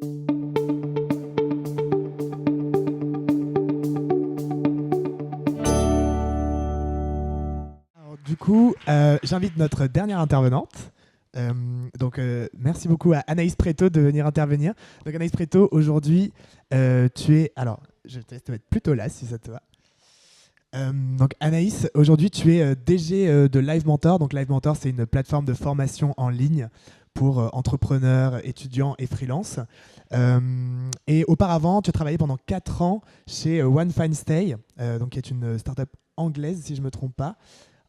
Alors, du coup, j'invite notre dernière intervenante. Merci beaucoup à Anaïs Préto de venir intervenir. Donc Anaïs Préto, aujourd'hui, tu es... Alors, je te laisse te mettre plutôt là, si ça te va. Donc Anaïs, aujourd'hui, tu es DG de Live Mentor. Donc Live Mentor, c'est une plateforme de formation en ligne pour entrepreneurs, étudiants et freelance. Et auparavant, tu as travaillé pendant 4 ans chez One Fine Stay, donc qui est une startup anglaise, si je ne me trompe pas,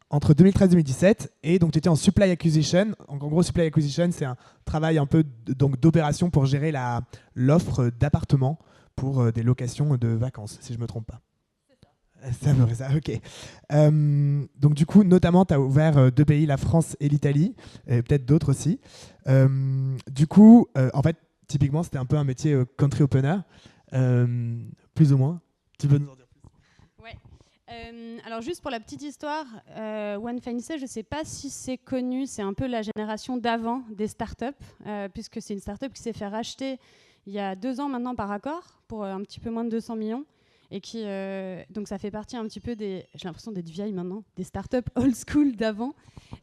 entre 2013 et 2017. Et donc, tu étais en supply acquisition. Donc, en gros, supply acquisition, c'est un travail un peu d'opération pour gérer l'offre d'appartements pour des locations de vacances, si je ne me trompe pas. C'est à peu près ça, ok. Donc du coup, notamment, tu as ouvert 2 pays, la France et l'Italie, et peut-être d'autres aussi. Du coup, en fait, typiquement, c'était un peu un métier country opener, plus ou moins. Tu peux nous en dire plus? Ouais. Alors juste pour la petite histoire, One Fine Stay, je ne sais pas si c'est connu, c'est un peu la génération d'avant des startups, puisque c'est une startup qui s'est fait racheter il y a 2 ans maintenant par Accor pour un petit peu moins de 200 millions. Et qui, donc ça fait partie un petit peu des, j'ai l'impression d'être vieille maintenant, des startups old school d'avant.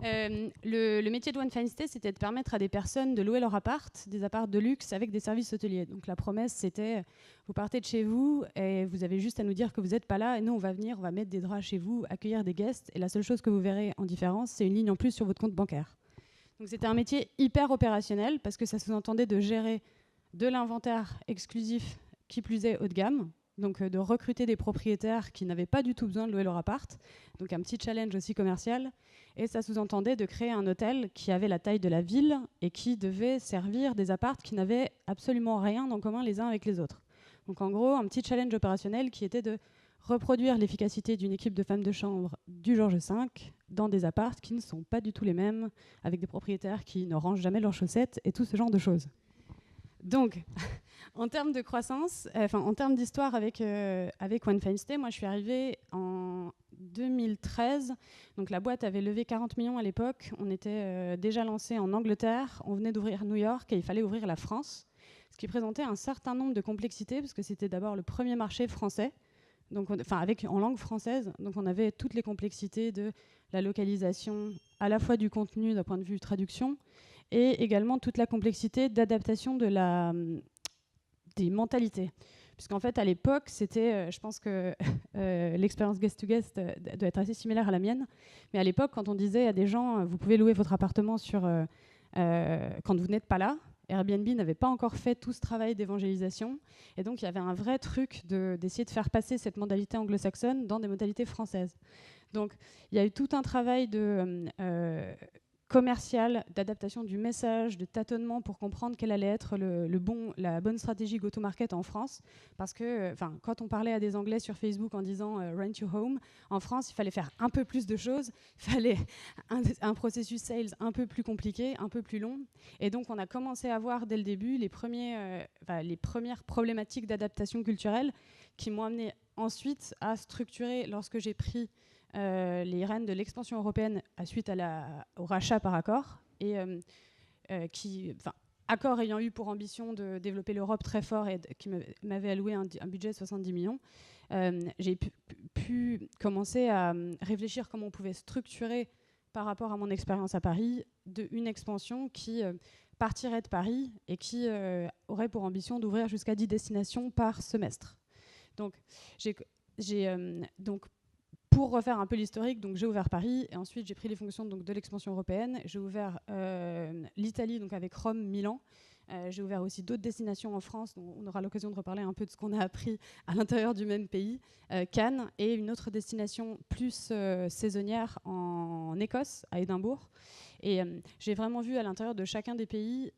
Le métier de One Fine Stay, c'était de permettre à des personnes de louer leur appart, des apparts de luxe avec des services hôteliers. Donc la promesse, c'était, vous partez de chez vous et vous avez juste à nous dire que vous n'êtes pas là et nous, on va venir, on va mettre des draps chez vous, accueillir des guests et la seule chose que vous verrez en différence, c'est une ligne en plus sur votre compte bancaire. Donc c'était un métier hyper opérationnel parce que ça sous-entendait de gérer de l'inventaire exclusif, qui plus est haut de gamme, donc de recruter des propriétaires qui n'avaient pas du tout besoin de louer leur appart, donc un petit challenge aussi commercial, et ça sous-entendait de créer un hôtel qui avait la taille de la ville et qui devait servir des apparts qui n'avaient absolument rien en commun les uns avec les autres. Donc en gros, un petit challenge opérationnel qui était de reproduire l'efficacité d'une équipe de femmes de chambre du Georges V dans des apparts qui ne sont pas du tout les mêmes, avec des propriétaires qui ne rangent jamais leurs chaussettes et tout ce genre de choses. Donc, en termes de croissance, en termes d'histoire avec One Fine Stay, moi je suis arrivée en 2013. Donc la boîte avait levé 40 millions à l'époque. On était déjà lancé en Angleterre. On venait d'ouvrir New York et il fallait ouvrir la France. Ce qui présentait un certain nombre de complexités parce que c'était d'abord le premier marché français. Donc en langue française. Donc on avait toutes les complexités de la localisation, à la fois du contenu d'un point de vue traduction, et également toute la complexité d'adaptation des mentalités. Puisqu'en fait, à l'époque, c'était, je pense que l'expérience guest-to-guest doit être assez similaire à la mienne, mais à l'époque, quand on disait à des gens, vous pouvez louer votre appartement quand vous n'êtes pas là, Airbnb n'avait pas encore fait tout ce travail d'évangélisation, et donc il y avait un vrai truc d'essayer de faire passer cette mentalité anglo-saxonne dans des modalités françaises. Donc il y a eu tout un travail commercial, d'adaptation du message, de tâtonnement pour comprendre quelle allait être la bonne stratégie go-to-market en France. Parce que quand on parlait à des Anglais sur Facebook en disant rent your home, en France, il fallait faire un peu plus de choses, il fallait un processus sales un peu plus compliqué, un peu plus long. Et donc, on a commencé à voir dès le début les premières problématiques d'adaptation culturelle qui m'ont amené ensuite à structurer, lorsque j'ai pris les rênes de l'expansion européenne suite au rachat par Accor, et Accor ayant eu pour ambition de développer l'Europe très fort et qui m'avait alloué un budget de 70 millions, j'ai pu commencer à réfléchir comment on pouvait structurer par rapport à mon expérience à Paris une expansion qui partirait de Paris et qui aurait pour ambition d'ouvrir jusqu'à 10 destinations par semestre. Donc, pour refaire un peu l'historique, donc j'ai ouvert Paris et ensuite j'ai pris les fonctions de l'expansion européenne. J'ai ouvert l'Italie, donc avec Rome, Milan. J'ai ouvert aussi d'autres destinations en France, dont on aura l'occasion de reparler un peu de ce qu'on a appris à l'intérieur du même pays, Cannes, et une autre destination plus saisonnière en Écosse, à Édimbourg. Et j'ai vraiment vu à l'intérieur de chacun des pays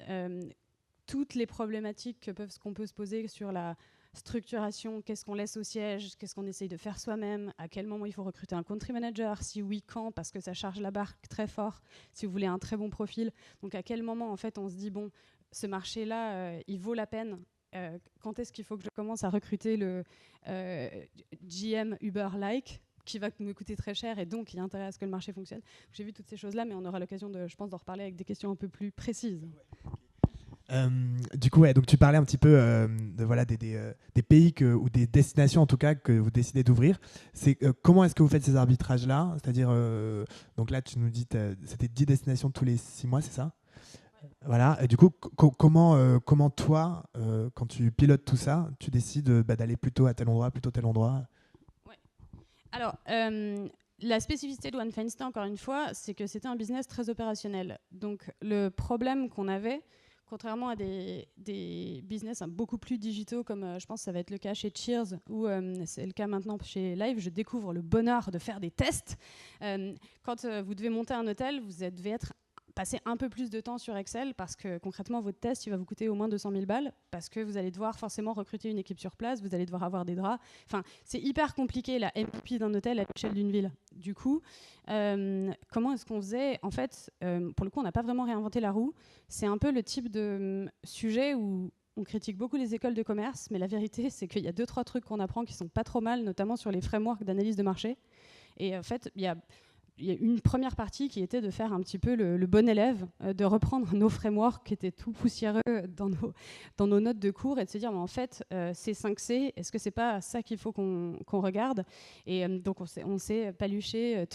toutes les problématiques qu'on peut se poser sur la structuration, qu'est-ce qu'on laisse au siège, qu'est-ce qu'on essaye de faire soi-même, à quel moment il faut recruter un country manager, si oui, quand, parce que ça charge la barque très fort, si vous voulez un très bon profil. Donc à quel moment en fait on se dit, bon, ce marché-là, il vaut la peine. Quand est-ce qu'il faut que je commence à recruter le GM Uber-like qui va me coûter très cher et donc il y a intérêt à ce que le marché fonctionne. J'ai vu toutes ces choses-là, mais on aura l'occasion, je pense, d'en reparler avec des questions un peu plus précises. Du coup, ouais, donc tu parlais un petit peu voilà, des pays ou des destinations en tout cas que vous décidez d'ouvrir. Comment est-ce que vous faites ces arbitrages-là? C'est-à-dire, donc là, tu nous dis c'était 10 destinations tous les 6 mois, c'est ça? Voilà. Et du coup, comment toi, quand tu pilotes tout ça, tu décides d'aller plutôt à tel endroit, plutôt tel endroit? Ouais. Alors, la spécificité de One Fine Stay, encore une fois, c'est que c'était un business très opérationnel. Donc, le problème qu'on avait, contrairement à des business beaucoup plus digitaux, comme je pense que ça va être le cas chez Cheers, ou c'est le cas maintenant chez Live, je découvre le bonheur de faire des tests. Quand vous devez monter un hôtel, vous devez passer un peu plus de temps sur Excel parce que concrètement votre test il va vous coûter au moins 200 000 balles parce que vous allez devoir forcément recruter une équipe sur place, vous allez devoir avoir des draps, enfin c'est hyper compliqué la MVP d'un hôtel à l'échelle d'une ville. Du coup, comment est-ce qu'on faisait? En fait, pour le coup on n'a pas vraiment réinventé la roue, c'est un peu le type de sujet où on critique beaucoup les écoles de commerce, mais la vérité c'est qu'il y a 2-3 trucs qu'on apprend qui sont pas trop mal, notamment sur les frameworks d'analyse de marché. Et en fait, il y a une première partie qui était de faire un petit peu le bon élève, de reprendre nos frameworks qui étaient tout poussiéreux dans nos notes de cours et de se dire, mais en fait, ces 5C, est-ce que c'est pas ça qu'il faut qu'on regarde? Et donc, on s'est paluché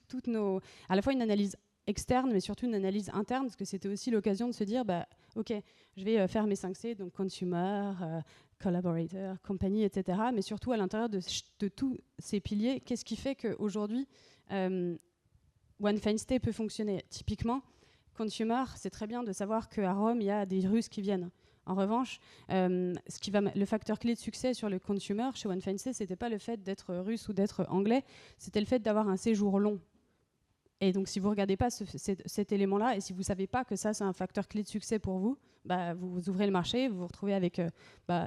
toutes nos... À la fois une analyse externe, mais surtout une analyse interne, parce que c'était aussi l'occasion de se dire, OK, je vais faire mes 5C, donc consumer, collaborator, compagnie, etc. Mais surtout à l'intérieur de tous ces piliers, qu'est-ce qui fait qu'aujourd'hui, One Fine Stay peut fonctionner. Typiquement, consumer, c'est très bien de savoir qu'à Rome, il y a des Russes qui viennent. En revanche, le facteur clé de succès sur le consumer chez One Fine Stay, c'était pas le fait d'être russe ou d'être anglais, c'était le fait d'avoir un séjour long. Et donc, si vous ne regardez pas cet élément-là, et si vous ne savez pas que ça, c'est un facteur clé de succès pour vous, vous ouvrez le marché, vous vous retrouvez avec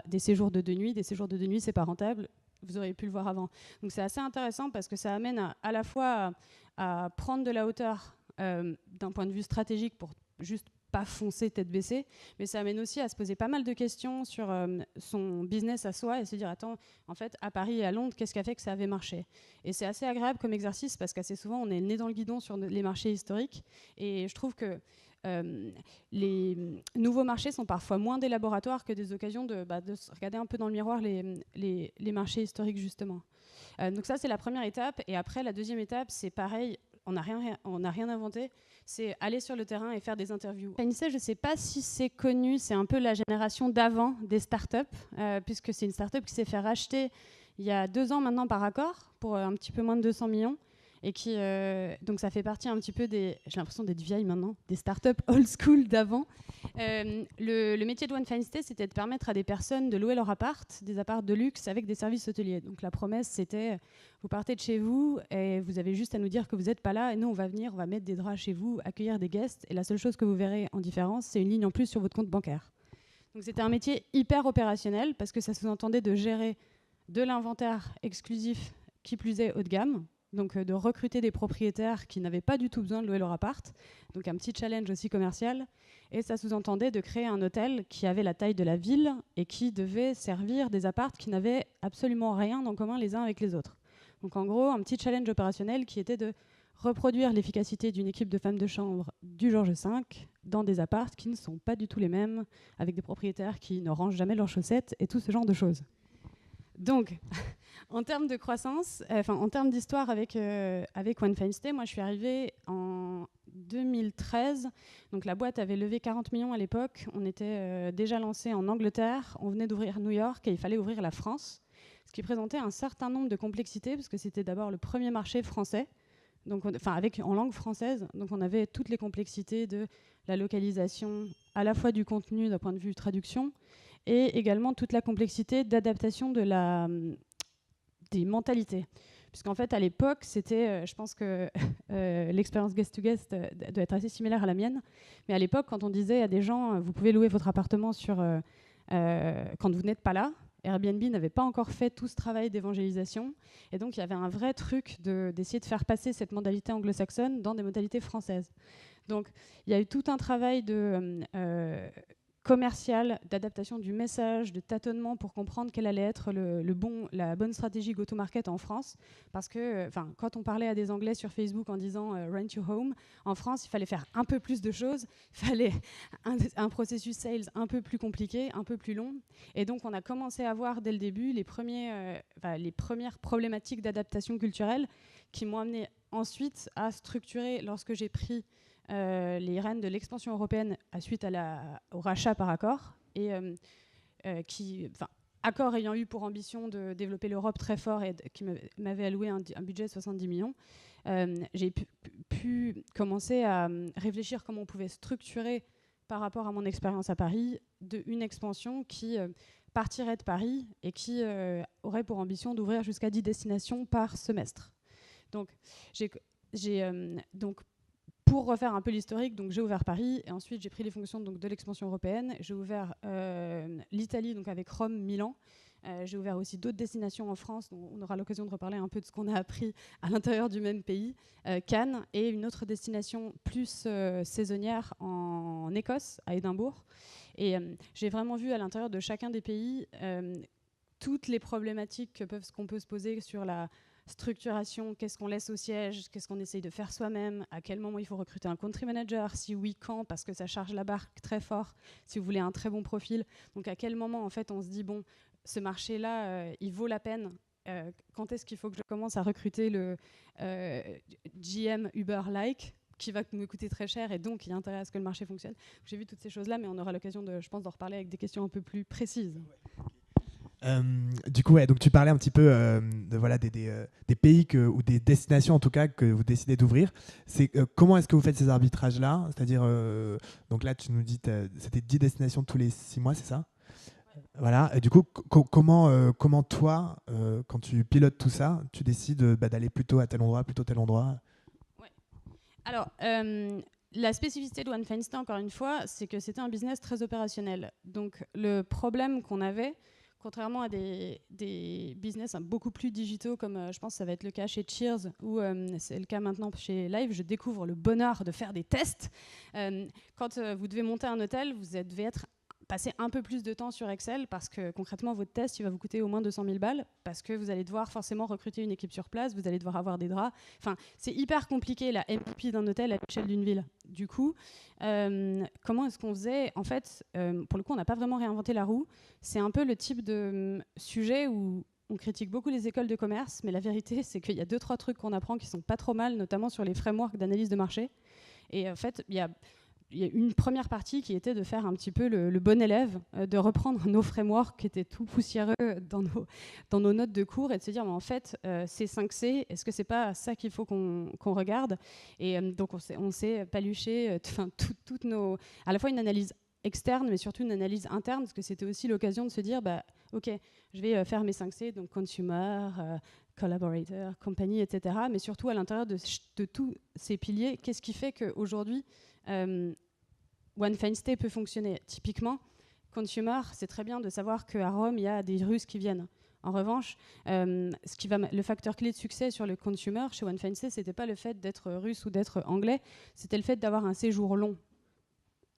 des séjours de 2 nuits. Des séjours de 2 nuits, c'est pas rentable. Vous auriez pu le voir avant. Donc, c'est assez intéressant parce que ça amène à la fois à prendre de la hauteur d'un point de vue stratégique pour juste pas foncer tête baissée, mais ça amène aussi à se poser pas mal de questions sur son business à soi et se dire, attends, en fait, à Paris et à Londres, qu'est-ce qui a fait que ça avait marché? Et c'est assez agréable comme exercice parce qu'assez souvent, on est le nez dans le guidon sur les marchés historiques et je trouve que les nouveaux marchés sont parfois moins des laboratoires que des occasions de se regarder un peu dans le miroir les marchés historiques, justement. Donc ça, c'est la première étape. Et après, la deuxième étape, c'est pareil, on n'a rien inventé, c'est aller sur le terrain et faire des interviews. Fanny, je ne sais pas si c'est connu, c'est un peu la génération d'avant des startups, puisque c'est une startup qui s'est fait racheter il y a 2 ans maintenant par Accor, pour un petit peu moins de 200 millions. Et qui, donc ça fait partie un petit peu j'ai l'impression d'être vieille maintenant, des startups old school d'avant. Le métier de One Fine Stay, c'était de permettre à des personnes de louer leur appart, des apparts de luxe avec des services hôteliers. Donc la promesse, c'était, vous partez de chez vous et vous avez juste à nous dire que vous n'êtes pas là et nous, on va venir, on va mettre des draps chez vous, accueillir des guests et la seule chose que vous verrez en différence, c'est une ligne en plus sur votre compte bancaire. Donc c'était un métier hyper opérationnel parce que ça sous-entendait de gérer de l'inventaire exclusif, qui plus est haut de gamme, donc de recruter des propriétaires qui n'avaient pas du tout besoin de louer leur appart, donc un petit challenge aussi commercial, et ça sous-entendait de créer un hôtel qui avait la taille de la ville et qui devait servir des apparts qui n'avaient absolument rien en commun les uns avec les autres. Donc en gros, un petit challenge opérationnel qui était de reproduire l'efficacité d'une équipe de femmes de chambre du Georges V dans des apparts qui ne sont pas du tout les mêmes, avec des propriétaires qui ne rangent jamais leurs chaussettes et tout ce genre de choses. Donc, en termes de croissance, en termes d'histoire avec One Fine Stay, moi je suis arrivée en 2013. Donc la boîte avait levé 40 millions à l'époque. On était déjà lancé en Angleterre. On venait d'ouvrir New York et il fallait ouvrir la France. Ce qui présentait un certain nombre de complexités parce que c'était d'abord le premier marché français. Donc, en langue française. Donc on avait toutes les complexités de la localisation, à la fois du contenu d'un point de vue traduction, et également toute la complexité d'adaptation des mentalités. Puisqu'en fait, à l'époque, c'était, je pense que l'expérience guest-to-guest doit être assez similaire à la mienne, mais à l'époque, quand on disait à des gens, vous pouvez louer votre appartement quand vous n'êtes pas là, Airbnb n'avait pas encore fait tout ce travail d'évangélisation, et donc il y avait un vrai truc d'essayer de faire passer cette mentalité anglo-saxonne dans des mentalités françaises. Donc il y a eu tout un travail de commercial, d'adaptation du message, de tâtonnement pour comprendre quelle allait être la bonne stratégie go-to-market en France. Parce que quand on parlait à des Anglais sur Facebook en disant Rent Your Home, en France, il fallait faire un peu plus de choses, il fallait un processus sales un peu plus compliqué, un peu plus long. Et donc, on a commencé à voir dès le début les premières problématiques d'adaptation culturelle qui m'ont amené ensuite à structurer, lorsque j'ai pris les rênes de l'expansion européenne suite au rachat par Accor, et Accor ayant eu pour ambition de développer l'Europe très fort et qui m'avait alloué un budget de 70 millions, j'ai pu commencer à réfléchir comment on pouvait structurer par rapport à mon expérience à Paris une expansion qui partirait de Paris et qui aurait pour ambition d'ouvrir jusqu'à 10 destinations par semestre. Donc, pour refaire un peu l'historique, donc j'ai ouvert Paris et ensuite j'ai pris les fonctions donc, de l'expansion européenne. J'ai ouvert l'Italie donc avec Rome, Milan. J'ai ouvert aussi d'autres destinations en France, dont on aura l'occasion de reparler un peu de ce qu'on a appris à l'intérieur du même pays, Cannes, et une autre destination plus saisonnière en Écosse, à Édimbourg. Et j'ai vraiment vu à l'intérieur de chacun des pays toutes les problématiques qu'on peut se poser sur la structuration, qu'est-ce qu'on laisse au siège, qu'est-ce qu'on essaye de faire soi-même, à quel moment il faut recruter un country manager, si oui, quand, parce que ça charge la barque très fort, si vous voulez un très bon profil. Donc à quel moment en fait on se dit, bon, ce marché-là, il vaut la peine. Quand est-ce qu'il faut que je commence à recruter le GM Uber-like qui va me coûter très cher et donc il y a intérêt à ce que le marché fonctionne. J'ai vu toutes ces choses-là, mais on aura l'occasion, je pense, d'en reparler avec des questions un peu plus précises. Du coup, donc tu parlais un petit peu des pays ou des destinations en tout cas que vous décidez d'ouvrir. Comment est-ce que vous faites ces arbitrages-là? C'est-à-dire, donc là tu nous dis c'était 10 destinations tous les 6 mois, c'est ça? Voilà. Et du coup, comment toi, quand tu pilotes tout ça, tu décides d'aller plutôt à tel endroit, plutôt tel endroit? Ouais. Alors, la spécificité de One Fine Stay, encore une fois, c'est que c'était un business très opérationnel. Donc, le problème qu'on avait, contrairement à des business beaucoup plus digitaux, comme je pense que ça va être le cas chez Cheers, ou c'est le cas maintenant chez Live, je découvre le bonheur de faire des tests. Quand vous devez monter un hôtel, vous devez passer un peu plus de temps sur Excel parce que concrètement, votre test, il va vous coûter au moins 200 000 balles parce que vous allez devoir forcément recruter une équipe sur place, vous allez devoir avoir des draps. Enfin, c'est hyper compliqué la MVP d'un hôtel à l'échelle d'une ville. Du coup, comment est-ce qu'on faisait? En fait, pour le coup, on n'a pas vraiment réinventé la roue. C'est un peu le type de sujet où on critique beaucoup les écoles de commerce, mais la vérité, c'est qu'il y a 2-3 trucs qu'on apprend qui sont pas trop mal, notamment sur les frameworks d'analyse de marché. Et en fait, il y a une première partie qui était de faire un petit peu le bon élève, de reprendre nos frameworks qui étaient tout poussiéreux dans nos notes de cours et de se dire, mais en fait, ces 5C, est-ce que c'est pas ça qu'il faut qu'on regarde? Et donc, on s'est paluché toutes nos... À la fois une analyse externe, mais surtout une analyse interne, parce que c'était aussi l'occasion de se dire, OK, je vais faire mes 5C, donc consumer, collaborator, compagnie, etc. Mais surtout à l'intérieur de tous ces piliers, qu'est-ce qui fait qu'aujourd'hui, One Fine Stay peut fonctionner? Typiquement, consumer, c'est très bien de savoir qu'à Rome, il y a des Russes qui viennent. En revanche, le facteur clé de succès sur le consumer, chez One Fine Stay, c'était pas le fait d'être russe ou d'être anglais, c'était le fait d'avoir un séjour long.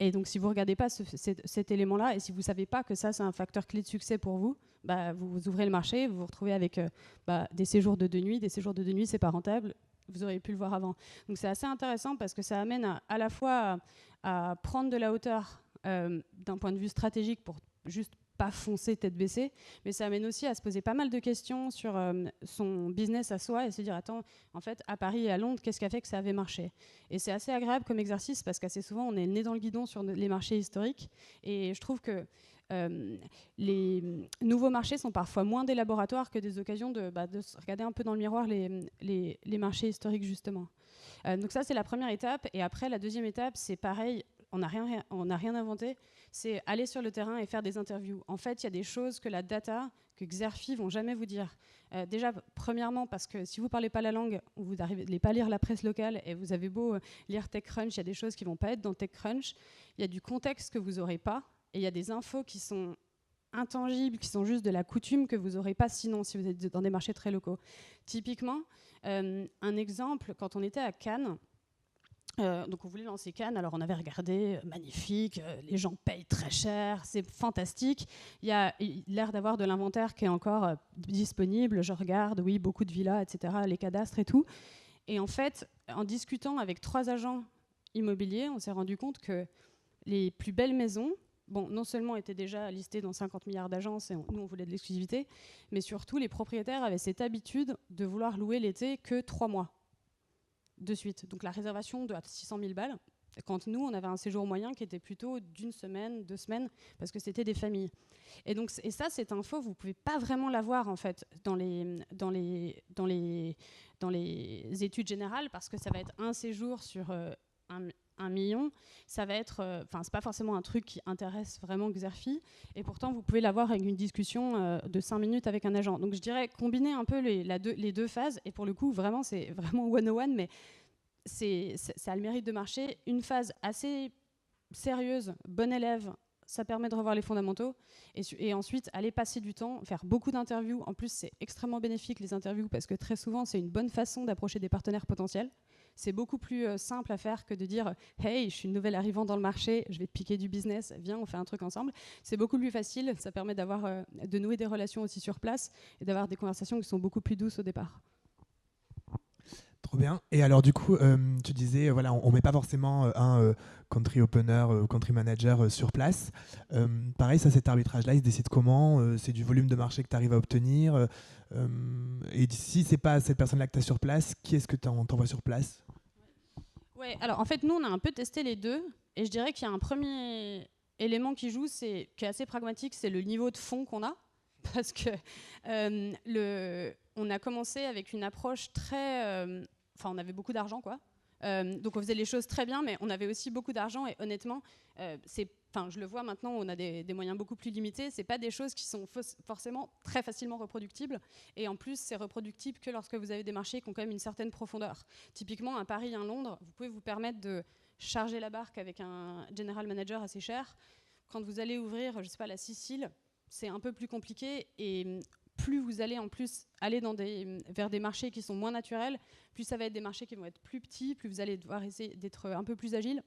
Et donc, si vous ne regardez pas cet élément-là, et si vous ne savez pas que ça, c'est un facteur clé de succès pour vous, vous ouvrez le marché, vous vous retrouvez avec des séjours de 2 nuits. Des séjours de 2 nuits, ce n'est pas rentable. Vous auriez pu le voir avant. Donc, c'est assez intéressant parce que ça amène à la fois à prendre de la hauteur d'un point de vue stratégique pour juste pas foncer tête baissée, mais ça amène aussi à se poser pas mal de questions sur son business à soi et se dire, attends, en fait, à Paris et à Londres, qu'est-ce qui a fait que ça avait marché? Et c'est assez agréable comme exercice parce qu'assez souvent, on est le nez dans le guidon sur les marchés historiques. Et je trouve que les nouveaux marchés sont parfois moins des laboratoires que des occasions de se regarder un peu dans le miroir les marchés historiques, justement. Donc ça, c'est la première étape. Et après, la deuxième étape, c'est pareil, on n'a rien inventé, c'est aller sur le terrain et faire des interviews. En fait, il y a des choses que la data, que Xerfi vont jamais vous dire. Déjà, premièrement, parce que si vous ne parlez pas la langue, vous n'arrivez pas à lire la presse locale et vous avez beau lire TechCrunch, il y a des choses qui ne vont pas être dans TechCrunch. Il y a du contexte que vous n'aurez pas et il y a des infos qui sont intangibles, qui sont juste de la coutume que vous n'aurez pas sinon si vous êtes dans des marchés très locaux. Typiquement, un exemple, quand on était à Cannes, Donc on voulait lancer Cannes, alors on avait regardé, magnifique, les gens payent très cher, c'est fantastique. Il y a l'air d'avoir de l'inventaire qui est encore disponible, je regarde, oui, beaucoup de villas, etc., les cadastres et tout. Et en fait, en discutant avec 3 agents immobiliers, on s'est rendu compte que les plus belles maisons, bon, non seulement étaient déjà listées dans 50 milliards d'agences, et nous on voulait de l'exclusivité, mais surtout les propriétaires avaient cette habitude de vouloir louer l'été que 3 mois de suite. Donc la réservation de 600 000 balles, quand nous, on avait un séjour moyen qui était plutôt d'1 semaine, 2 semaines, parce que c'était des familles. Et donc, et ça, cette info, vous ne pouvez pas vraiment l'avoir en fait dans les études générales, parce que ça va être un séjour sur 1 million, ça va être, c'est pas forcément un truc qui intéresse vraiment Xerfi, et pourtant vous pouvez l'avoir avec une discussion de 5 minutes avec un agent. Donc je dirais combiner un peu les deux phases, et pour le coup vraiment c'est vraiment 101, mais ça a le mérite de marcher. Une phase assez sérieuse, bon élève, ça permet de revoir les fondamentaux, et ensuite aller passer du temps, faire beaucoup d'interviews. En plus c'est extrêmement bénéfique les interviews, parce que très souvent c'est une bonne façon d'approcher des partenaires potentiels. C'est beaucoup plus simple à faire que de dire « Hey, je suis une nouvelle arrivante dans le marché, je vais te piquer du business, viens, on fait un truc ensemble ». C'est beaucoup plus facile, ça permet de nouer des relations aussi sur place et d'avoir des conversations qui sont beaucoup plus douces au départ. Trop bien. Et alors du coup, tu disais, voilà, on met pas forcément un country opener, country manager sur place. Pareil, ça, cet arbitrage-là, il se décide comment? C'est du volume de marché que tu arrives à obtenir. Et si c'est pas cette personne-là que tu as sur place, qui est-ce que tu envoies sur place? Ouais, alors en fait, nous, on a un peu testé les deux. Et je dirais qu'il y a un premier élément qui joue, qui est assez pragmatique, c'est le niveau de fonds qu'on a. Parce que on a commencé avec une approche très... on avait beaucoup d'argent, quoi. Donc on faisait les choses très bien, mais on avait aussi beaucoup d'argent. Et honnêtement, je le vois maintenant, on a des moyens beaucoup plus limités. C'est pas des choses qui sont forcément très facilement reproductibles. Et en plus, c'est reproductible que lorsque vous avez des marchés qui ont quand même une certaine profondeur. Typiquement, un Paris, un Londres, vous pouvez vous permettre de charger la barque avec un general manager assez cher. Quand vous allez ouvrir, je sais pas, la Sicile, c'est un peu plus compliqué, et plus vous allez en plus aller vers des marchés qui sont moins naturels, plus ça va être des marchés qui vont être plus petits, plus vous allez devoir essayer d'être un peu plus agile.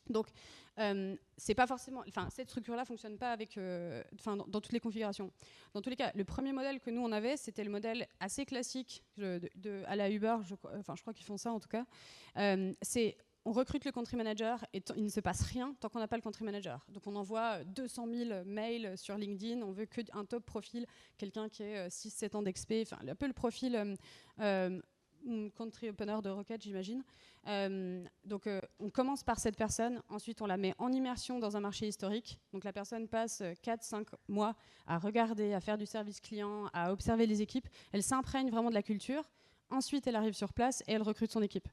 Donc, c'est pas forcément, cette structure-là fonctionne pas dans toutes les configurations. Dans tous les cas, le premier modèle que nous on avait, c'était le modèle assez classique à la Uber. Je crois qu'ils font ça en tout cas. On recrute le country manager et il ne se passe rien tant qu'on n'a pas le country manager. Donc on envoie 200 000 mails sur LinkedIn, on veut qu'un top profil, quelqu'un qui ait 6-7 ans d'expé, un peu le profil country opener de Rocket, j'imagine. Donc on commence par cette personne, ensuite on la met en immersion dans un marché historique. Donc la personne passe 4-5 mois à regarder, à faire du service client, à observer les équipes. Elle s'imprègne vraiment de la culture. Ensuite elle arrive sur place et elle recrute son équipe.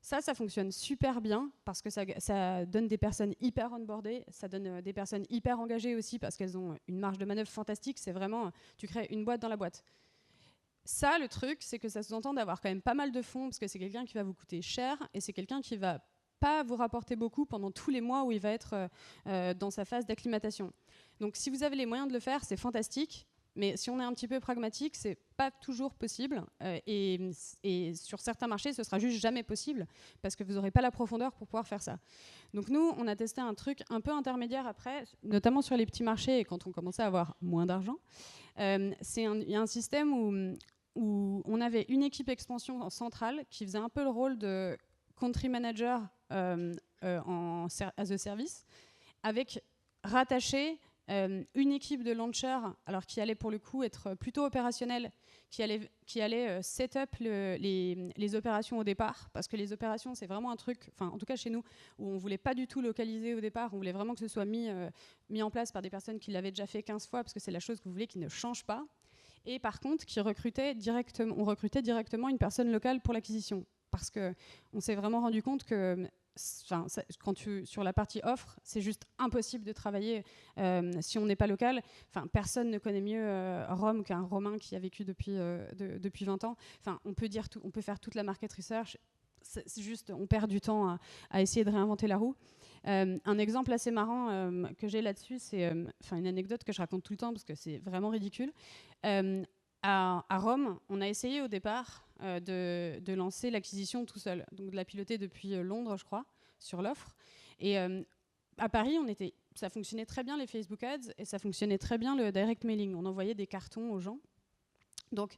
Ça fonctionne super bien parce que ça donne des personnes hyper onboardées, ça donne des personnes hyper engagées aussi parce qu'elles ont une marge de manœuvre fantastique. C'est vraiment, tu crées une boîte dans la boîte. Ça, le truc, c'est que ça sous-entend d'avoir quand même pas mal de fonds parce que c'est quelqu'un qui va vous coûter cher et c'est quelqu'un qui va pas vous rapporter beaucoup pendant tous les mois où il va être dans sa phase d'acclimatation. Donc si vous avez les moyens de le faire, c'est fantastique. Mais si on est un petit peu pragmatique, c'est pas toujours possible. Et sur certains marchés, ce sera juste jamais possible parce que vous n'aurez pas la profondeur pour pouvoir faire ça. Donc nous, on a testé un truc un peu intermédiaire après, notamment sur les petits marchés et quand on commençait à avoir moins d'argent. Il y a un système où on avait une équipe expansion centrale qui faisait un peu le rôle de country manager as a service, avec rattaché une équipe de launcher, alors qui allait pour le coup être plutôt opérationnelle, qui allait set up les opérations au départ, parce que les opérations c'est vraiment un truc, en tout cas chez nous, où on voulait pas du tout localiser au départ, on voulait vraiment que ce soit mis en place par des personnes qui l'avaient déjà fait 15 fois, parce que c'est la chose que vous voulez qui ne change pas. Et par contre, on recrutait directement une personne locale pour l'acquisition, parce qu'on s'est vraiment rendu compte que sur la partie offre, c'est juste impossible de travailler si on n'est pas local. Personne ne connaît mieux Rome qu'un Romain qui a vécu depuis 20 ans. On peut faire toute la market research. C'est juste, on perd du temps à essayer de réinventer la roue. Un exemple assez marrant que j'ai là-dessus, c'est une anecdote que je raconte tout le temps parce que c'est vraiment ridicule. à Rome, on a essayé au départ de lancer l'acquisition tout seul, donc de la piloter depuis Londres, je crois, sur l'offre. Et à Paris, ça fonctionnait très bien les Facebook Ads et ça fonctionnait très bien le direct mailing. On envoyait des cartons aux gens. Donc,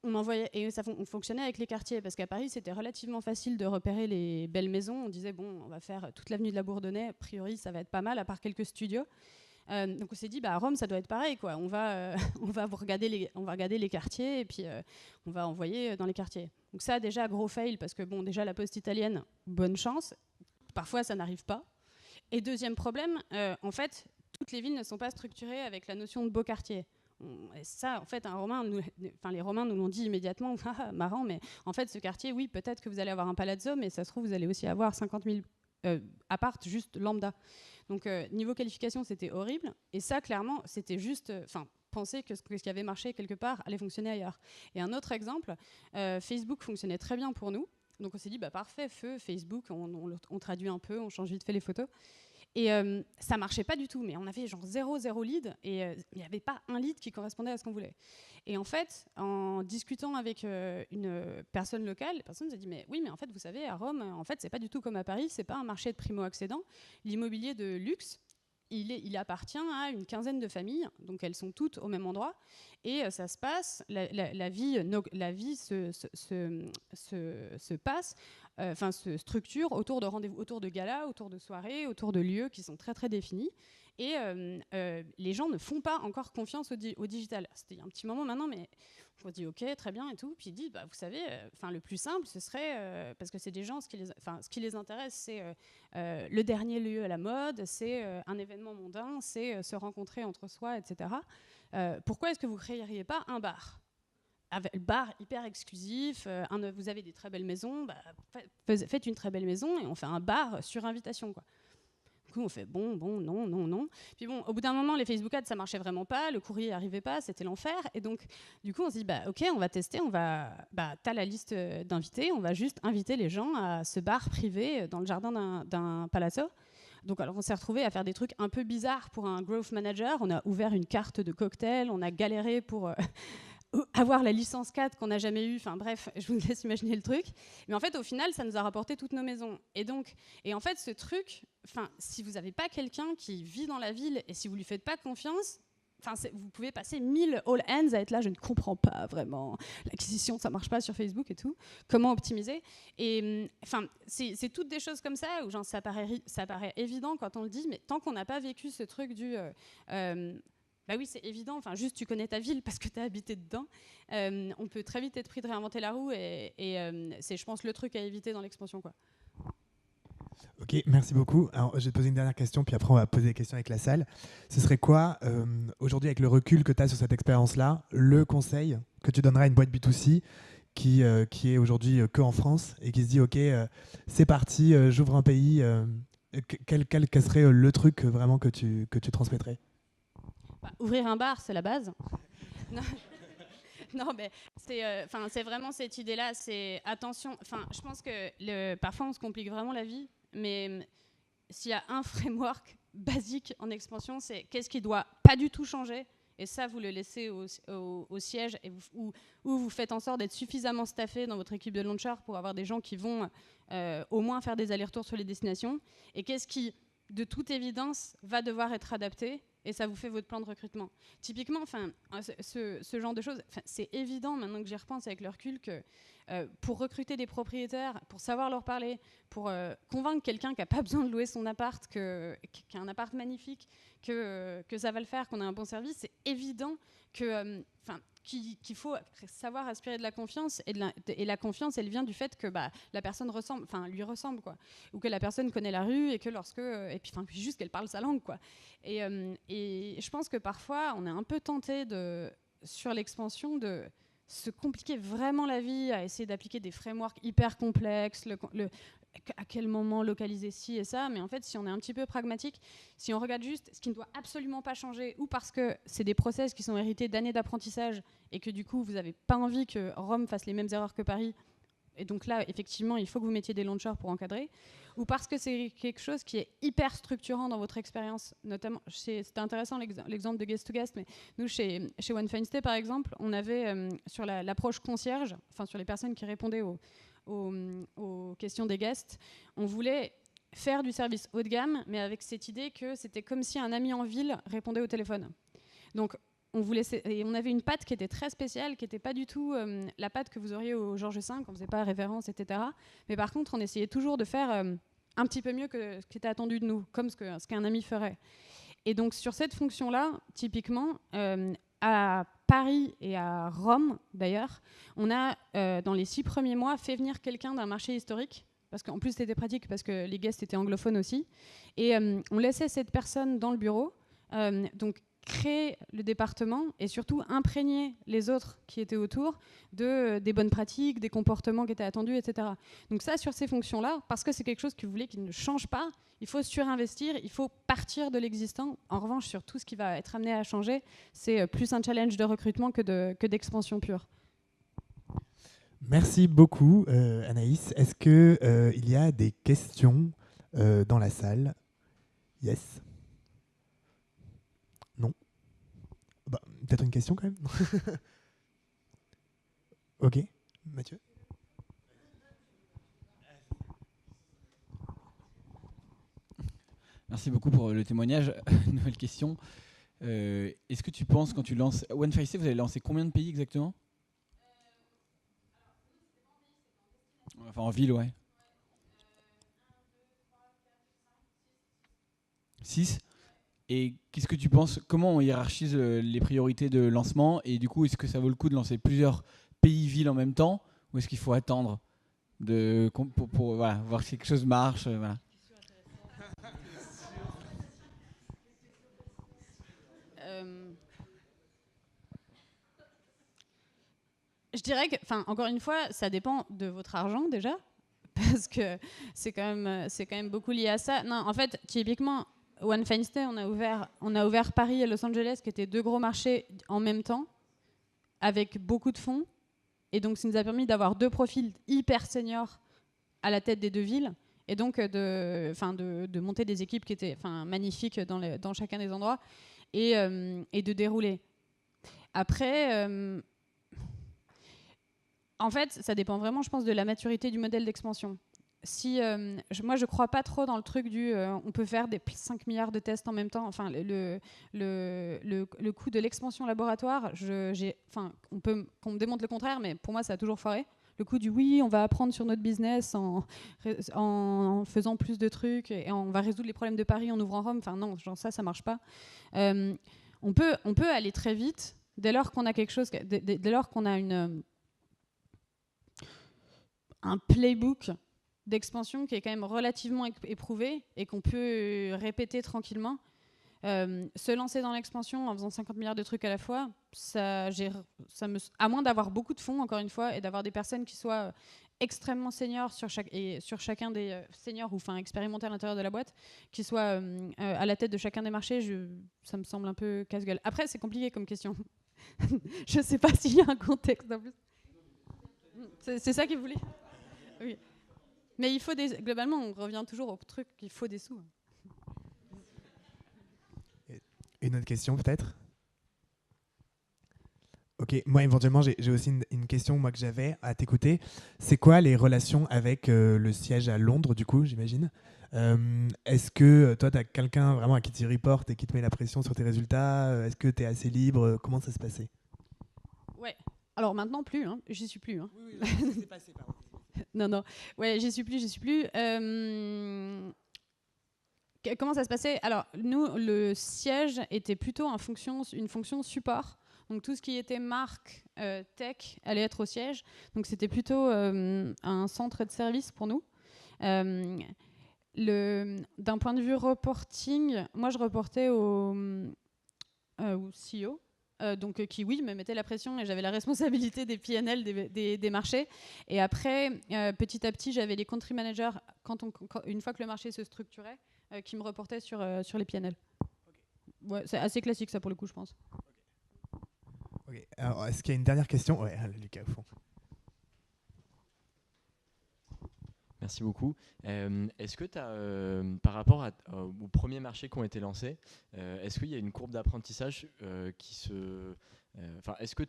on fonctionnait avec les quartiers parce qu'à Paris, c'était relativement facile de repérer les belles maisons. On disait, bon, on va faire toute l'avenue de la Bourdonnais. A priori, ça va être pas mal, à part quelques studios. Donc on s'est dit, à Rome, ça doit être pareil, quoi. On va regarder les quartiers et puis on va envoyer dans les quartiers. Donc ça, déjà, gros fail, parce que bon, déjà, la poste italienne, bonne chance. Parfois, ça n'arrive pas. Et deuxième problème, en fait, toutes les villes ne sont pas structurées avec la notion de beau quartier. Et ça, en fait, les Romains nous l'ont dit immédiatement, marrant, mais en fait, ce quartier, oui, peut-être que vous allez avoir un palazzo, mais ça se trouve, vous allez aussi avoir 50 000 appart juste lambda. Donc, niveau qualification, c'était horrible. Et ça, clairement, c'était juste... penser que ce qui avait marché quelque part allait fonctionner ailleurs. Et un autre exemple, Facebook fonctionnait très bien pour nous. Donc, on s'est dit, parfait, feu, Facebook, on traduit un peu, on change vite fait les photos. Et ça marchait pas du tout, mais on avait genre 0 lead et il n'y avait pas un lead qui correspondait à ce qu'on voulait. Et en fait, en discutant avec une personne locale, la personne nous a dit mais en fait, vous savez, à Rome, en fait, c'est pas du tout comme à Paris, c'est pas un marché de primo-accédants. L'immobilier de luxe, il appartient à une quinzaine de familles, donc elles sont toutes au même endroit, et ça se passe, la vie se passe, se structure autour de rendez-vous, autour de galas, autour de soirées, autour de lieux qui sont très très définis, et les gens ne font pas encore confiance au digital. C'était il y a un petit moment maintenant, mais on dit ok, très bien et tout, puis ils disent vous savez, le plus simple ce serait, parce que c'est des gens, ce qui les intéresse, c'est le dernier lieu à la mode, c'est un événement mondain, c'est se rencontrer entre soi, etc. Pourquoi est-ce que vous ne créeriez pas un bar ? Avec le bar hyper exclusif, vous avez des très belles maisons, faites une très belle maison et on fait un bar sur invitation, quoi. Du coup, on fait non. Puis bon, au bout d'un moment, les Facebook Ads, ça marchait vraiment pas, le courrier arrivait pas, c'était l'enfer. Et donc, du coup, on se dit, ok, on va tester, t'as la liste d'invités, on va juste inviter les gens à ce bar privé dans le jardin d'un palazzo. Donc, alors, on s'est retrouvé à faire des trucs un peu bizarres pour un growth manager. On a ouvert une carte de cocktail, on a galéré pour avoir la licence 4 qu'on n'a jamais eue. Enfin bref, je vous laisse imaginer le truc. Mais en fait, au final, ça nous a rapporté toutes nos maisons. Et en fait, ce truc, si vous n'avez pas quelqu'un qui vit dans la ville et si vous lui faites pas confiance, vous pouvez passer 1000 all hands à être là, je ne comprends pas vraiment, l'acquisition, ça marche pas sur Facebook et tout. Comment optimiser ? Et c'est toutes des choses comme ça où ça paraît évident quand on le dit, mais tant qu'on n'a pas vécu ce truc du... oui, c'est évident. Juste, tu connais ta ville parce que tu as habité dedans. On peut très vite être pris de réinventer la roue et c'est, je pense, le truc à éviter dans l'expansion, quoi. Ok, merci beaucoup. Alors, je vais te poser une dernière question, puis après, on va poser des questions avec la salle. Ce serait quoi, aujourd'hui, avec le recul que tu as sur cette expérience-là, le conseil que tu donnerais à une boîte B2C qui est aujourd'hui que en France et qui se dit, ok, c'est parti, j'ouvre un pays. Quel serait le truc vraiment que tu transmettrais ? Ouvrir un bar, c'est la base. Non, mais c'est vraiment cette idée-là. C'est attention. Je pense que parfois on se complique vraiment la vie, mais s'il y a un framework basique en expansion, c'est qu'est-ce qui doit pas du tout changer. Et ça, vous le laissez au siège et ou vous faites en sorte d'être suffisamment staffé dans votre équipe de launcher pour avoir des gens qui vont au moins faire des allers-retours sur les destinations. Et qu'est-ce qui, de toute évidence, va devoir être adapté. Et ça vous fait votre plan de recrutement. Typiquement, ce genre de choses, c'est évident maintenant que j'y repense avec le recul que pour recruter des propriétaires, pour savoir leur parler, pour convaincre quelqu'un qui n'a pas besoin de louer son appart, qui a un appart magnifique, que ça va le faire, qu'on a un bon service, c'est évident que, qu'il faut savoir aspirer de la confiance et la confiance, elle vient du fait que la personne lui ressemble, quoi, ou que la personne connaît la rue et que puis juste qu'elle parle sa langue, quoi. Et je pense que parfois on est un peu tenté sur l'expansion de se compliquer vraiment la vie à essayer d'appliquer des frameworks hyper complexes, à quel moment localiser ci et ça, mais en fait si on est un petit peu pragmatique, si on regarde juste ce qui ne doit absolument pas changer, ou parce que c'est des process qui sont hérités d'années d'apprentissage et que du coup vous n'avez pas envie que Rome fasse les mêmes erreurs que Paris, et donc là effectivement il faut que vous mettiez des launchers pour encadrer, ou parce que c'est quelque chose qui est hyper structurant dans votre expérience. Notamment, c'était intéressant l'exemple de Guest to Guest, mais nous, chez One Fine Stay, par exemple, on avait sur l'approche concierge, enfin sur les personnes qui répondaient aux questions des guests, on voulait faire du service haut de gamme, mais avec cette idée que c'était comme si un ami en ville répondait au téléphone. Donc, et on avait une patte qui était très spéciale, qui n'était pas du tout la patte que vous auriez au Georges V, on ne faisait pas référence, etc. Mais par contre, on essayait toujours de faire un petit peu mieux que ce qui était attendu de nous, comme ce qu'un ami ferait. Et donc, sur cette fonction-là, typiquement, à Paris et à Rome, d'ailleurs, on a, dans les 6 premiers mois, fait venir quelqu'un d'un marché historique, parce qu'en plus, c'était pratique, parce que les guests étaient anglophones aussi. Et on laissait cette personne dans le bureau, donc créer le département et surtout imprégner les autres qui étaient autour des bonnes pratiques, des comportements qui étaient attendus, etc. Donc ça, sur ces fonctions-là, parce que c'est quelque chose que vous voulez qui ne change pas, il faut surinvestir, il faut partir de l'existant. En revanche, sur tout ce qui va être amené à changer, c'est plus un challenge de recrutement que d'expansion pure. Merci beaucoup, Anaïs. Est-ce qu'il y a des questions dans la salle? Yes. Non. Bah, peut-être une question quand même. Ok, Mathieu. Merci beaucoup pour le témoignage. Nouvelle question. Est-ce que tu penses, quand tu lances One Fine Stay, vous allez lancer combien de pays exactement? Enfin, en ville, ouais. 6. Et qu'est-ce que tu penses, comment on hiérarchise les priorités de lancement, et du coup, est-ce que ça vaut le coup de lancer plusieurs pays-villes en même temps, ou est-ce qu'il faut attendre pour voilà, voir si quelque chose marche, voilà. Je dirais que, encore une fois, ça dépend de votre argent déjà, parce que c'est quand même beaucoup lié à ça. Non, en fait, typiquement, One Fine Stay, on a ouvert Paris et Los Angeles, qui étaient 2 gros marchés en même temps, avec beaucoup de fonds. Et donc, ça nous a permis d'avoir 2 profils hyper seniors à la tête des 2 villes, et donc de monter des équipes qui étaient magnifiques dans chacun des endroits, et de dérouler. Après, en fait, ça dépend vraiment, je pense, de la maturité du modèle d'expansion. Moi, je crois pas trop dans le truc on peut faire des 5 milliards de tests en même temps. Enfin, le coût de l'expansion laboratoire, qu'on me démontre le contraire, mais pour moi, ça a toujours foiré. Le coup oui, on va apprendre sur notre business en faisant plus de trucs, et on va résoudre les problèmes de Paris en ouvrant Rome. Enfin non, ça marche pas. On peut aller très vite dès lors qu'on a quelque chose, dès lors qu'on a un playbook d'expansion qui est quand même relativement éprouvé et qu'on peut répéter tranquillement. Se lancer dans l'expansion en faisant 50 milliards de trucs à la fois, à moins d'avoir beaucoup de fonds, encore une fois, et d'avoir des personnes qui soient extrêmement seniors sur chacun des seniors ou expérimentés à l'intérieur de la boîte, qui soient à la tête de chacun des marchés, ça me semble un peu casse-gueule. Après, c'est compliqué comme question. Je ne sais pas s'il y a un contexte en plus. C'est ça qu'il voulait. Oui. Mais globalement, on revient toujours au truc qu'il faut des sous. Une autre question peut-être? Ok, moi éventuellement j'ai aussi une question que j'avais à t'écouter. C'est quoi les relations avec le siège à Londres du coup, j'imagine? Est-ce que toi tu as quelqu'un vraiment à qui tu reportes et qui te met la pression sur tes résultats? Est-ce que tu es assez libre? Comment ça se passait? Ouais, alors maintenant plus, hein. J'y suis plus. Hein. Oui, c'est passé par Non, ouais, j'y suis plus. Comment ça se passait? Alors, nous, le siège était plutôt une fonction support. Donc, tout ce qui était marque, tech, allait être au siège. Donc, c'était plutôt un centre de service pour nous. D'un point de vue reporting, moi, je reportais au CEO. Qui oui me mettait la pression, et j'avais la responsabilité des PNL des marchés, et après petit à petit j'avais les country managers une fois que le marché se structurait, qui me reportaient sur les PNL. Okay. Ouais, c'est assez classique ça pour le coup, je pense. Okay. Alors, est-ce qu'il y a une dernière question? Ouais, Lucas au fond. Merci beaucoup. Est-ce que tu as, par rapport aux premiers marchés qui ont été lancés, est-ce qu'il y a une courbe d'apprentissage est-ce que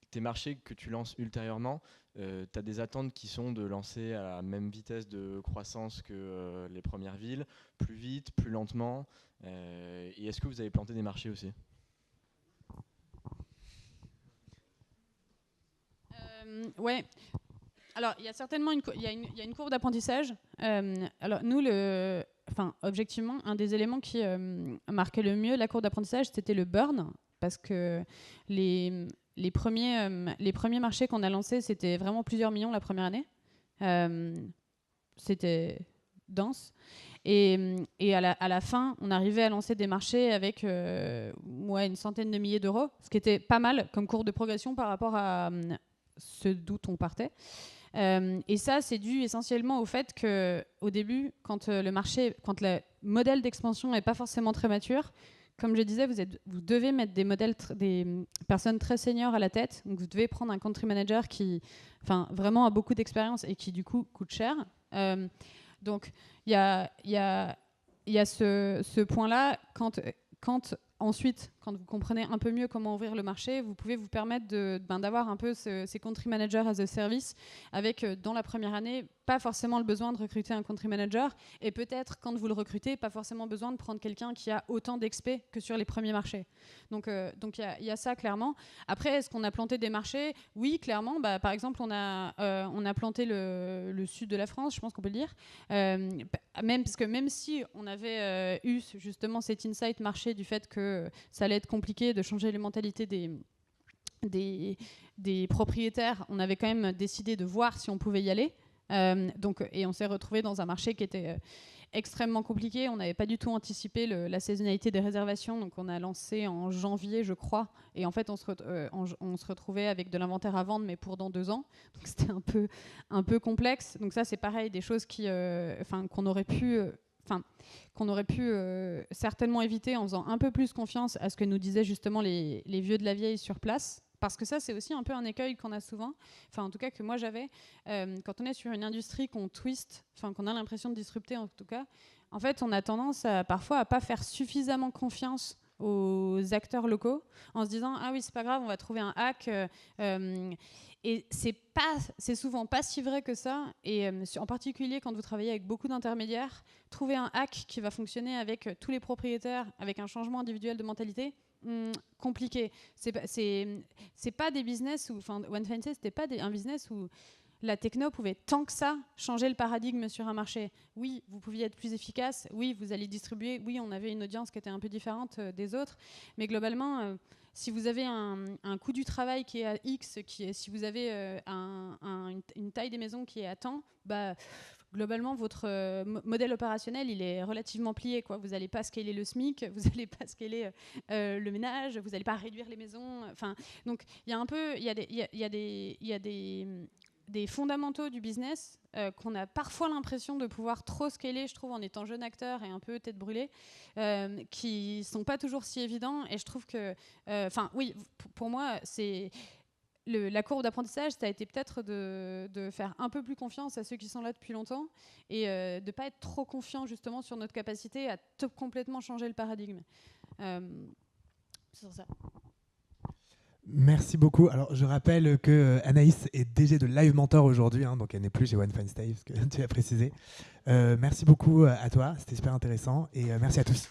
tes marchés que tu lances ultérieurement, tu as des attentes qui sont de lancer à la même vitesse de croissance que les premières villes, plus vite, plus lentement, et est-ce que vous avez planté des marchés aussi ? Ouais. Alors, il y a certainement il y a une courbe d'apprentissage. Alors, nous, objectivement, un des éléments qui marquait le mieux la courbe d'apprentissage, c'était le burn, parce que les premiers marchés qu'on a lancés, c'était vraiment plusieurs millions la première année. C'était dense. Et à la fin, on arrivait à lancer des marchés avec une centaine de milliers d'euros, ce qui était pas mal comme courbe de progression par rapport à ce d'où on partait. Et ça, c'est dû essentiellement au fait qu'au début, quand le modèle d'expansion n'est pas forcément très mature, comme je disais, vous devez mettre des personnes très seniors à la tête. Donc vous devez prendre un country manager qui vraiment a beaucoup d'expérience et qui du coup coûte cher. Donc il y a ce point-là. Ensuite, quand vous comprenez un peu mieux comment ouvrir le marché, vous pouvez vous permettre d'avoir un peu ces country managers as a service avec, dans la première année, pas forcément le besoin de recruter un country manager et peut-être, quand vous le recrutez, pas forcément besoin de prendre quelqu'un qui a autant d'expé que sur les premiers marchés. Donc il y a ça, clairement. Après, est-ce qu'on a planté des marchés ? Oui, clairement. Par exemple, on a planté le sud de la France, je pense qu'on peut le dire. Parce que même si on avait eu justement cet insight marché du fait que ça allait être compliqué de changer les mentalités des propriétaires, on avait quand même décidé de voir si on pouvait y aller. Et on s'est retrouvé dans un marché qui était extrêmement compliqué. On n'avait pas du tout anticipé la saisonnalité des réservations, donc on a lancé en janvier, je crois, et en fait on se retrouvait avec de l'inventaire à vendre, mais pour dans 2 ans, donc c'était un peu complexe. Donc ça, c'est pareil, des choses qu'on aurait pu certainement éviter en faisant un peu plus confiance à ce que nous disaient justement les vieux de la vieille sur place. Parce que ça, c'est aussi un peu un écueil qu'on a souvent, en tout cas que moi j'avais, quand on est sur une industrie qu'on twist, qu'on a l'impression de disrupter en tout cas, en fait on a tendance parfois à pas faire suffisamment confiance aux acteurs locaux en se disant ah oui, c'est pas grave, on va trouver un hack. Et c'est souvent pas si vrai que ça. Et en particulier quand vous travaillez avec beaucoup d'intermédiaires, trouver un hack qui va fonctionner avec tous les propriétaires, avec un changement individuel de mentalité, compliqué. C'est pas des business où, One Fine Say, c'était pas un business où la techno pouvait tant que ça changer le paradigme sur un marché. Oui, vous pouviez être plus efficace. Oui, vous allez distribuer. Oui, on avait une audience qui était un peu différente des autres. Mais globalement, si vous avez un coût du travail qui est à X, si vous avez une taille des maisons qui est à tant, globalement, votre modèle opérationnel, il est relativement plié, quoi. Vous n'allez pas scaler le SMIC, vous n'allez pas scaler le ménage, vous n'allez pas réduire les maisons. Donc, il y a des fondamentaux du business qu'on a parfois l'impression de pouvoir trop scaler, je trouve, en étant jeune acteur et un peu tête brûlée, qui sont pas toujours si évidents. Et je trouve que, oui, pour moi, c'est la courbe d'apprentissage, ça a été peut-être de faire un peu plus confiance à ceux qui sont là depuis longtemps et de ne pas être trop confiant justement sur notre capacité à complètement changer le paradigme. C'est ça. Merci beaucoup. Alors, je rappelle que Anaïs est DG de Live Mentor aujourd'hui, donc elle n'est plus chez One Fine Say, ce que tu as précisé. Merci beaucoup à toi, c'était super intéressant et merci à tous.